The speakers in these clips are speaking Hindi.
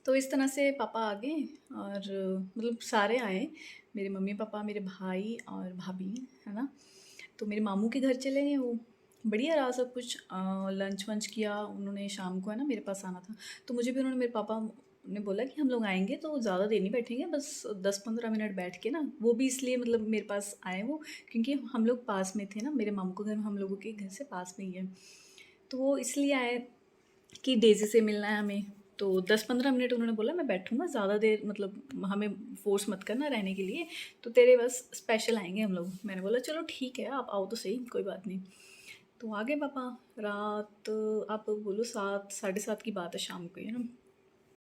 तो इस तरह से पापा आ गए और मतलब सारे आए, मेरे मम्मी-पापा, मेरे भाई और भाभी, है ना? तो मेरे मामू के घर चले गए वो। बढ़िया रहा सब कुछ। लंच-वंच किया उन्होंने शाम को, है ना? मेरे पास आना था। तो मुझे भी उन्होंने, मेरे पापा ने बोला कि हम लोग आएँगे तो ज़्यादा देर नहीं बैठेंगे, बस 10-15 मिनट बैठ के ना, वो भी इसलिए मतलब मेरे पास आए वो, क्योंकि हम लोग पास में थे ना, मेरे मामू का घर हम लोगों के घर से पास में ही है। तो वो इसलिए आए कि डेज़ी से मिलना है हमें। तो 10-15 मिनट उन्होंने बोला मैं बैठूँगा, ज़्यादा देर मतलब हमें फ़ोर्स मत करना रहने के लिए, तो तेरे बस स्पेशल आएँगे हम लोग। मैंने बोला चलो ठीक है, आप आओ तो सही, कोई बात नहीं। तो आ गए पापा। रात आप बोलो 7 साढ़े 7 की बात है शाम को, है ना?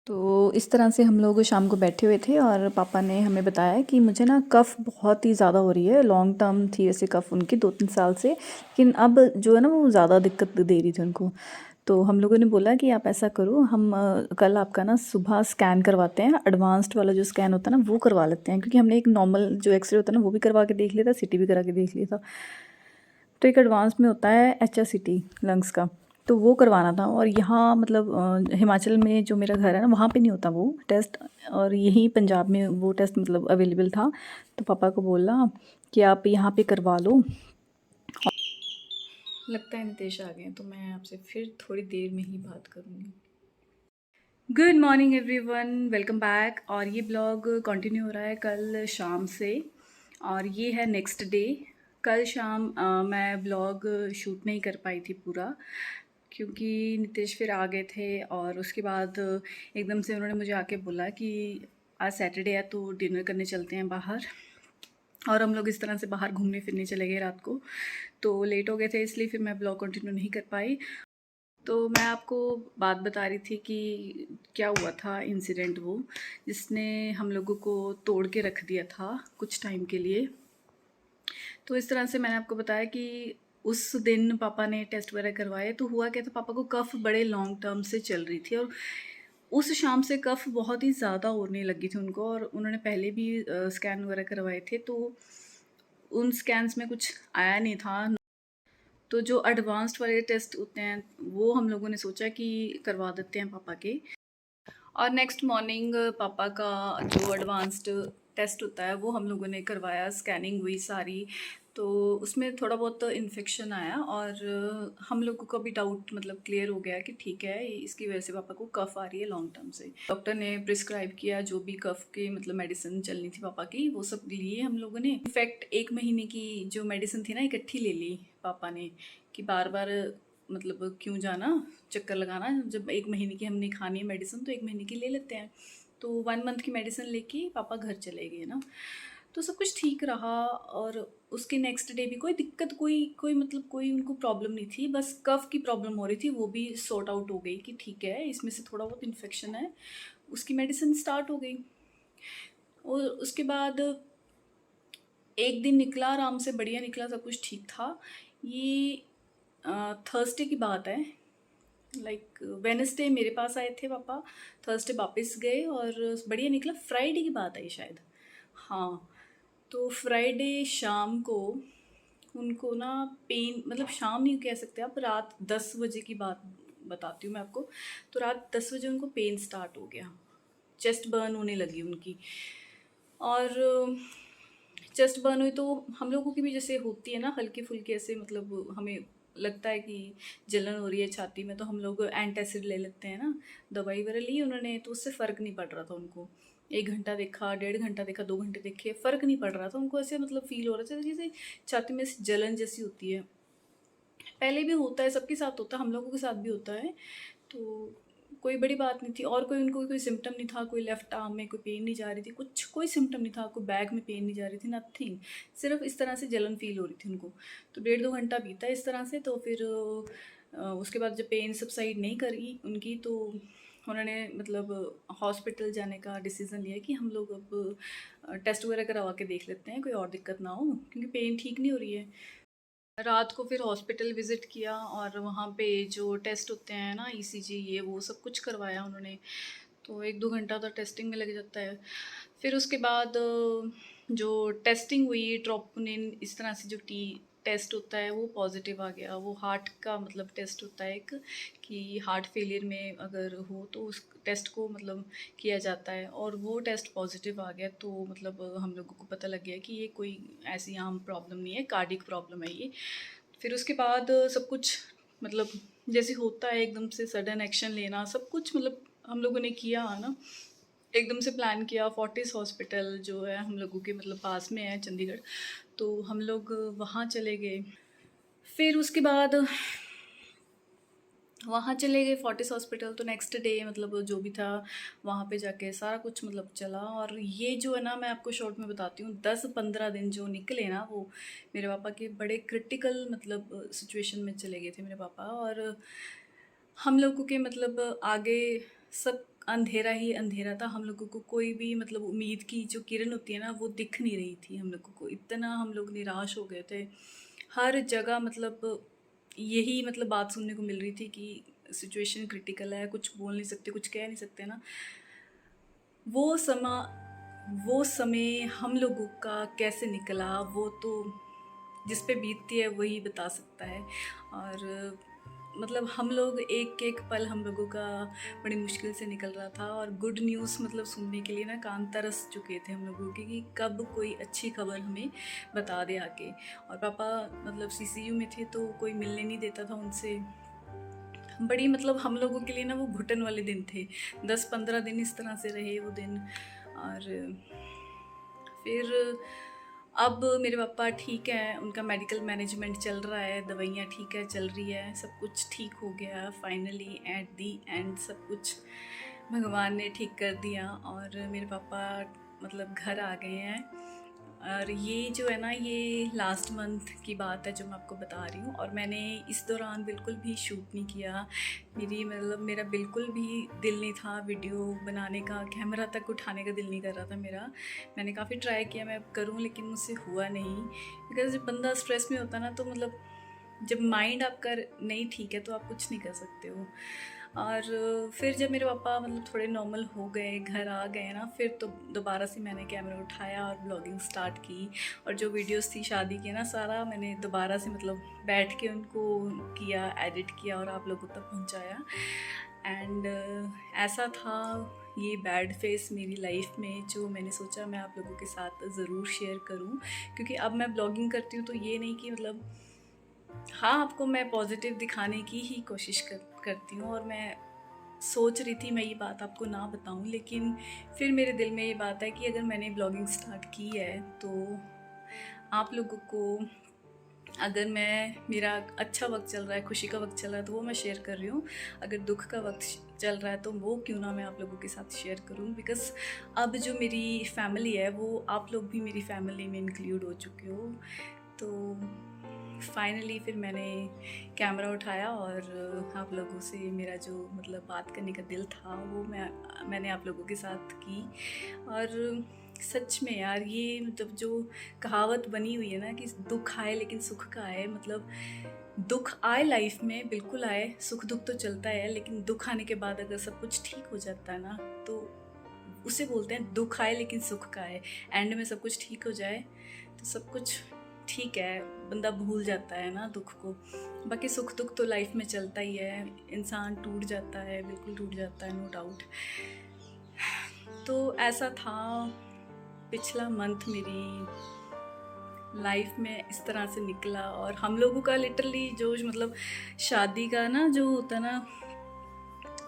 तो इस तरह से हम लोग शाम को बैठे हुए थे और पापा ने हमें बताया कि मुझे ना कफ़ बहुत ही ज़्यादा हो रही है। लॉन्ग टर्म थी वैसे कफ़ उनकी 2-3 साल से, लेकिन अब जो है ना वो ज़्यादा दिक्कत दे रही थी उनको। तो हम लोगों ने बोला कि आप ऐसा करो, हम कल आपका ना सुबह स्कैन करवाते हैं, एडवांस्ड वाला जो स्कैन होता है ना वो करवा लेते हैं, क्योंकि हमने एक नॉर्मल जो एक्सरे होता है ना वो भी करवा के देख लिया था, सीटी भी करा के देख लिया था। तो एक एडवांस में होता है एचएससीटी लंग्स का, तो वो करवाना था। और यहाँ मतलब हिमाचल में जो मेरा घर है ना वहाँ पे नहीं होता वो टेस्ट, और यहीं पंजाब में वो टेस्ट मतलब अवेलेबल था। तो पापा को बोला कि आप यहाँ पे करवा लो। लगता है नितेश आ गए हैं, तो मैं आपसे फिर थोड़ी देर में ही बात करूँगी। Good morning everyone, welcome back. और ये ब्लॉग कंटिन्यू हो रहा है कल शाम से, और ये है नेक्स्ट डे। कल शाम मैं ब्लॉग शूट नहीं कर पाई थी पूरा, क्योंकि नितेश फिर आ गए थे और उसके बाद एकदम से उन्होंने मुझे आके बोला कि आज सैटरडे है तो डिनर करने चलते हैं बाहर। और हम लोग इस तरह से बाहर घूमने फिरने चले गए रात को, तो लेट हो गए थे, इसलिए फिर मैं ब्लॉग कंटिन्यू नहीं कर पाई। तो मैं आपको बात बता रही थी कि क्या हुआ था इंसिडेंट, वो जिसने हम लोगों को तोड़ के रख दिया था कुछ टाइम के लिए। तो इस तरह से मैंने आपको बताया कि उस दिन पापा ने टेस्ट वगैरह करवाए, तो हुआ क्या था, पापा को कफ़ बड़े लॉन्ग टर्म से चल रही थी, और उस शाम से कफ़ बहुत ही ज़्यादा होने लगी थी उनको। और उन्होंने पहले भी स्कैन वगैरह करवाए थे, तो उन स्कैन्स में कुछ आया नहीं था। तो जो एडवांस्ड वाले टेस्ट होते हैं वो हम लोगों ने सोचा कि करवा देते हैं पापा के। और नेक्स्ट मॉर्निंग पापा का जो एडवांस्ड टेस्ट होता है वो हम लोगों ने करवाया, स्कैनिंग हुई सारी। तो उसमें थोड़ा बहुत इन्फेक्शन आया, और हम लोगों को भी डाउट मतलब क्लियर हो गया कि ठीक है, इसकी वजह से पापा को कफ़ आ रही है लॉन्ग टर्म से। डॉक्टर ने प्रिस्क्राइब किया जो भी कफ़ की मतलब मेडिसिन चलनी थी पापा की, वो सब लिए हम लोगों ने। इनफैक्ट 1 महीने की जो मेडिसिन थी ना इकट्ठी ले ली पापा ने, कि बार बार मतलब क्यों जाना चक्कर लगाना, जब 1 महीने की हमने खानी है मेडिसिन तो 1 महीने की ले लेते हैं। तो 1 मंथ की मेडिसिन लेके पापा घर चले गए ना। तो सब कुछ ठीक रहा, और उसके नेक्स्ट डे भी कोई दिक्कत, कोई कोई मतलब कोई उनको प्रॉब्लम नहीं थी, बस कफ की प्रॉब्लम हो रही थी, वो भी सॉर्ट आउट हो गई कि ठीक है इसमें से थोड़ा बहुत इन्फेक्शन है। उसकी मेडिसिन स्टार्ट हो गई, और उसके बाद एक दिन निकला आराम से, बढ़िया निकला, सब कुछ ठीक था। ये थर्सडे की बात है, लाइक वेनसडे मेरे पास आए थे पापा, थर्सडे वापस गए, और बढ़िया निकला। फ्राइडे की बात है शायद, हाँ। तो फ्राइडे शाम को उनको ना पेन, मतलब शाम नहीं कह सकते आप, रात 10 बजे की बात बताती हूँ मैं आपको। तो रात 10 बजे उनको पेन स्टार्ट हो गया, चेस्ट बर्न होने लगी उनकी। और चेस्ट बर्न हुई तो हम लोगों की भी जैसे होती है ना हल्की फुल्की ऐसे, मतलब हमें लगता है कि जलन हो रही है छाती में, तो हम लोग एंटासिड ले लेते हैं ना, दवाई वगैरह ली उन्होंने, तो उससे फ़र्क नहीं पड़ रहा था उनको। 1 घंटा देखा, 1.5 घंटा देखा, 2 घंटे देखे, फ़र्क नहीं पड़ रहा था उनको। ऐसे मतलब फील हो रहा था जैसे छाती में से जलन जैसी होती है। पहले भी होता है, सबके साथ होता है, हम लोगों के साथ भी होता है। तो कोई बड़ी बात नहीं थी, और कोई उनको कोई सिम्टम नहीं था, कोई लेफ़्ट आर्म में कोई पेन नहीं जा रही थी, कुछ कोई सिम्टम नहीं था, कोई बैक में पेन नहीं जा रही थी, नथिंग। सिर्फ इस तरह से जलन फील हो रही थी उनको। तो 1.5-2 घंटा बीता इस तरह से। तो फिर उसके बाद जब पेन सबसाइड नहीं करी उनकी, तो उन्होंने मतलब हॉस्पिटल जाने का डिसीज़न लिया कि हम लोग अब टेस्ट वगैरह करवा के देख लेते हैं, कोई और दिक्कत ना हो, क्योंकि पेन ठीक नहीं हो रही है। रात को फिर हॉस्पिटल विज़िट किया, और वहाँ पे जो टेस्ट होते हैं ना, ईसीजी ये वो सब कुछ करवाया उन्होंने। तो 1-2 घंटा तो टेस्टिंग में लग जाता है। फिर उसके बाद जो टेस्टिंग हुई, ट्रोपोनिन इस तरह से जो टेस्ट होता है वो पॉजिटिव आ गया। वो हार्ट का मतलब टेस्ट होता है एक, कि हार्ट फेलियर में अगर हो तो उस टेस्ट को मतलब किया जाता है, और वो टेस्ट पॉजिटिव आ गया। तो मतलब हम लोगों को पता लग गया कि ये कोई ऐसी आम प्रॉब्लम नहीं है, कार्डिक प्रॉब्लम है ये। फिर उसके बाद सब कुछ मतलब जैसे होता है एकदम से सडन एक्शन लेना, सब कुछ मतलब हम लोगों ने किया है ना, एकदम से प्लान किया। फोर्टिस हॉस्पिटल जो है हम लोगों के मतलब पास में है चंडीगढ़, तो हम लोग वहाँ चले गए। फिर उसके बाद वहाँ चले गए फोर्टिस हॉस्पिटल, तो नेक्स्ट डे मतलब जो भी था वहाँ पे जाके सारा कुछ मतलब चला। और ये जो है ना, मैं आपको शॉर्ट में बताती हूँ, 10-15 दिन जो निकले ना, वो मेरे पापा के बड़े क्रिटिकल मतलब सिचुएशन में चले गए थे मेरे पापा। और हम लोगों के मतलब आगे सब अंधेरा ही अंधेरा था। हम लोगों को कोई भी मतलब उम्मीद की जो किरण होती है ना, वो दिख नहीं रही थी हम लोगों को। इतना हम लोग निराश हो गए थे। हर जगह मतलब यही मतलब बात सुनने को मिल रही थी कि सिचुएशन क्रिटिकल है, कुछ बोल नहीं सकते, कुछ कह नहीं सकते ना। वो वो समय हम लोगों का कैसे निकला, वो तो जिस पे बीतती है वही बता सकता है। और मतलब हम लोग एक एक पल हम लोगों का बड़ी मुश्किल से निकल रहा था। और गुड न्यूज़ मतलब सुनने के लिए ना कान तरस चुके थे हम लोगों के, कि कब कोई अच्छी खबर हमें बता दे आके। और पापा मतलब सीसीयू में थे, तो कोई मिलने नहीं देता था उनसे। बड़ी मतलब हम लोगों के लिए ना वो घुटन वाले दिन थे। 10-15 दिन इस तरह से रहे वो दिन। और फिर अब मेरे पापा ठीक हैं, उनका मेडिकल मैनेजमेंट चल रहा है, दवाइयाँ ठीक है चल रही है, सब कुछ ठीक हो गया फाइनली। एट दी एंड सब कुछ भगवान ने ठीक कर दिया, और मेरे पापा मतलब घर आ गए हैं। और ये जो है ना, ये लास्ट मंथ की बात है जो मैं आपको बता रही हूँ। और मैंने इस दौरान बिल्कुल भी शूट नहीं किया। मेरा बिल्कुल भी दिल नहीं था वीडियो बनाने का, कैमरा तक उठाने का दिल नहीं कर रहा था मेरा। मैंने काफ़ी ट्राई किया मैं करूँ, लेकिन मुझसे हुआ नहीं। बिकॉज जब बंदा स्ट्रेस में होता है ना, तो मतलब जब माइंड आपका नहीं ठीक है तो आप कुछ नहीं कर सकते हो। और फिर जब मेरे पापा मतलब थोड़े नॉर्मल हो गए, घर आ गए ना, फिर तो दोबारा से मैंने कैमरा उठाया और ब्लॉगिंग स्टार्ट की। और जो वीडियोस थी शादी की ना, सारा मैंने दोबारा से मतलब बैठ के उनको किया, एडिट किया और आप लोगों तक पहुंचाया। एंड ऐसा था ये बैड फेस मेरी लाइफ में, जो मैंने सोचा मैं आप लोगों के साथ ज़रूर शेयर करूं। क्योंकि अब मैं ब्लॉगिंग करती हूँ तो ये नहीं कि मतलब, हाँ, आपको मैं पॉजिटिव दिखाने की ही कोशिश करती हूँ। और मैं सोच रही थी मैं ये बात आपको ना बताऊँ, लेकिन फिर मेरे दिल में ये बात है कि अगर मैंने ब्लॉगिंग स्टार्ट की है तो आप लोगों को, अगर मेरा अच्छा वक्त चल रहा है, खुशी का वक्त चल रहा है, तो वो मैं शेयर कर रही हूँ। अगर दुख का वक्त चल रहा है तो वो क्यों ना मैं आप लोगों के साथ शेयर करूँ। बिकॉज़ अब जो मेरी फैमिली है, वो आप लोग भी मेरी फैमिली में इंक्लूड हो चुके हो। तो फाइनली फिर मैंने कैमरा उठाया और आप लोगों से मेरा जो मतलब बात करने का दिल था, वो मैंने आप लोगों के साथ की। और सच में यार, ये मतलब जो कहावत बनी हुई है ना कि दुख आए लेकिन सुख का आए, मतलब दुख आए लाइफ में, बिल्कुल आए, सुख दुख तो चलता है, लेकिन दुख आने के बाद अगर सब कुछ ठीक हो जाता है ना, तो उसे बोलते हैं दुख आए लेकिन सुख का आए। एंड में सब कुछ ठीक हो जाए तो सब कुछ ठीक है, बंदा भूल जाता है ना दुख को। बाकी सुख दुख तो लाइफ में चलता ही है, इंसान टूट जाता है, बिल्कुल टूट जाता है, नो डाउट। तो ऐसा था पिछला मंथ मेरी लाइफ में, इस तरह से निकला। और हम लोगों का लिटरली जो मतलब शादी का ना जो होता है ना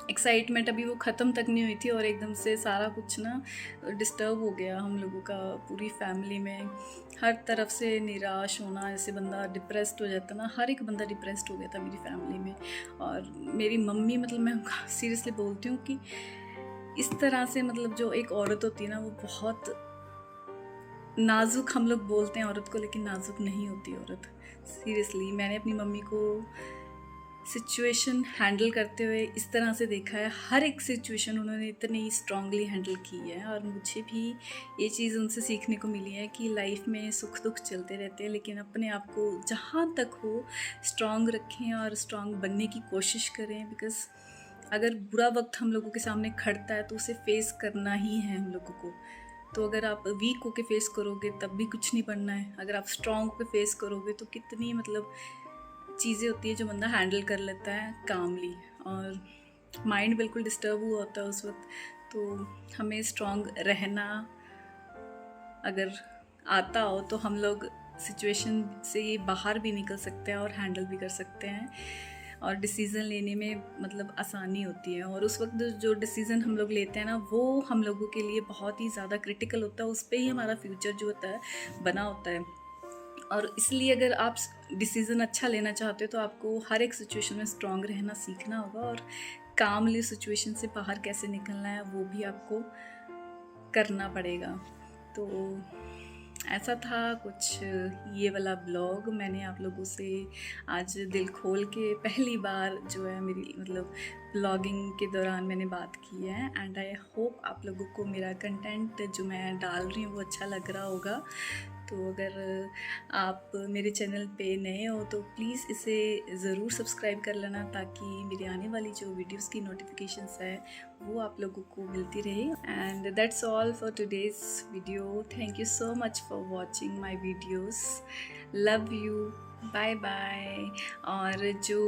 एक्साइटमेंट, अभी वो ख़त्म तक नहीं हुई थी, और एकदम से सारा कुछ ना डिस्टर्ब हो गया हम लोगों का, पूरी फैमिली में। हर तरफ से निराश होना, जैसे बंदा डिप्रेस्ड हो जाता ना, हर एक बंदा डिप्रेस्ड हो गया था मेरी फैमिली में। और मेरी मम्मी, मतलब मैं सीरियसली बोलती हूँ कि इस तरह से मतलब जो एक औरत होती है ना, वो बहुत नाजुक, हम लोग बोलते हैं औरत को, लेकिन नाजुक नहीं होती औरत। सीरियसली मैंने अपनी मम्मी को सिचुएशन हैंडल करते हुए इस तरह से देखा है, हर एक सिचुएशन उन्होंने इतनी स्ट्रांगली हैंडल की है। और मुझे भी ये चीज़ उनसे सीखने को मिली है कि लाइफ में सुख दुख चलते रहते हैं, लेकिन अपने आप को जहाँ तक हो स्ट्रांग रखें और स्ट्रांग बनने की कोशिश करें। बिकॉज़ अगर बुरा वक्त हम लोगों के सामने खड़ता है तो उसे फेस करना ही है हम लोगों को। तो अगर आप वीक होके फेस करोगे तब भी कुछ नहीं बनना है, अगर आप स्ट्रॉन्ग पे फेस करोगे तो कितनी मतलब चीज़ें होती है जो बंदा हैंडल कर लेता है कामली। और माइंड बिल्कुल डिस्टर्ब हुआ होता है उस वक्त, तो हमें स्ट्रॉन्ग रहना अगर आता हो तो हम लोग सिचुएशन से बाहर भी निकल सकते हैं और हैंडल भी कर सकते हैं, और डिसीज़न लेने में मतलब आसानी होती है। और उस वक्त जो डिसीज़न हम लोग लेते हैं ना, वो हम लोगों के लिए बहुत ही ज़्यादा क्रिटिकल होता है, उस पर ही हमारा फ्यूचर जो होता है बना होता है। और इसलिए अगर आप डिसीज़न अच्छा लेना चाहते हो तो आपको हर एक सिचुएशन में स्ट्रॉन्ग रहना सीखना होगा, और कामली सिचुएशन से बाहर कैसे निकलना है वो भी आपको करना पड़ेगा। तो ऐसा था कुछ ये वाला ब्लॉग, मैंने आप लोगों से आज दिल खोल के पहली बार जो है मेरी मतलब ब्लॉगिंग के दौरान मैंने बात की है। एंड आई होप आप लोगों को मेरा कंटेंट जो मैं डाल रही हूँ वो अच्छा लग रहा होगा। तो अगर आप मेरे चैनल पे नए हो तो प्लीज़ इसे ज़रूर सब्सक्राइब कर लेना, ताकि मेरी आने वाली जो वीडियोस की नोटिफिकेशंस है वो आप लोगों को मिलती रहे। And that's all for today's video. Thank you so much for watching my videos. Love you, bye bye. और जो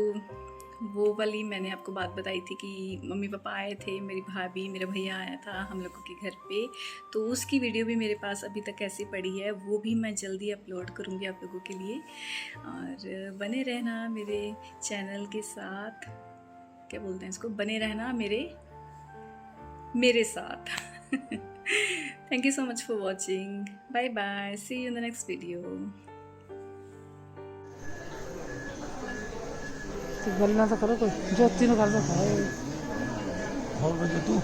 वो वाली मैंने आपको बात बताई थी कि मम्मी पापा आए थे, मेरी भाभी, मेरा भैया आया था हम लोगों के घर पे, तो उसकी वीडियो भी मेरे पास अभी तक ऐसी पड़ी है, वो भी मैं जल्दी अपलोड करूँगी आप लोगों के लिए। और बने रहना मेरे चैनल के साथ, क्या बोलते हैं इसको, बने रहना मेरे साथ। Thank you so much for watching, bye bye, see you in the next video. गल्ला तो करो, कोई ज्योति नु कर दो। और बजे तू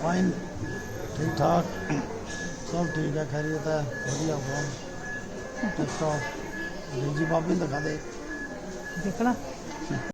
फाइन, ठीक ठाक, सब ठीक है, खैरियत है, बढ़िया फोन टिप टॉप। जी भाभी लगा दे देखना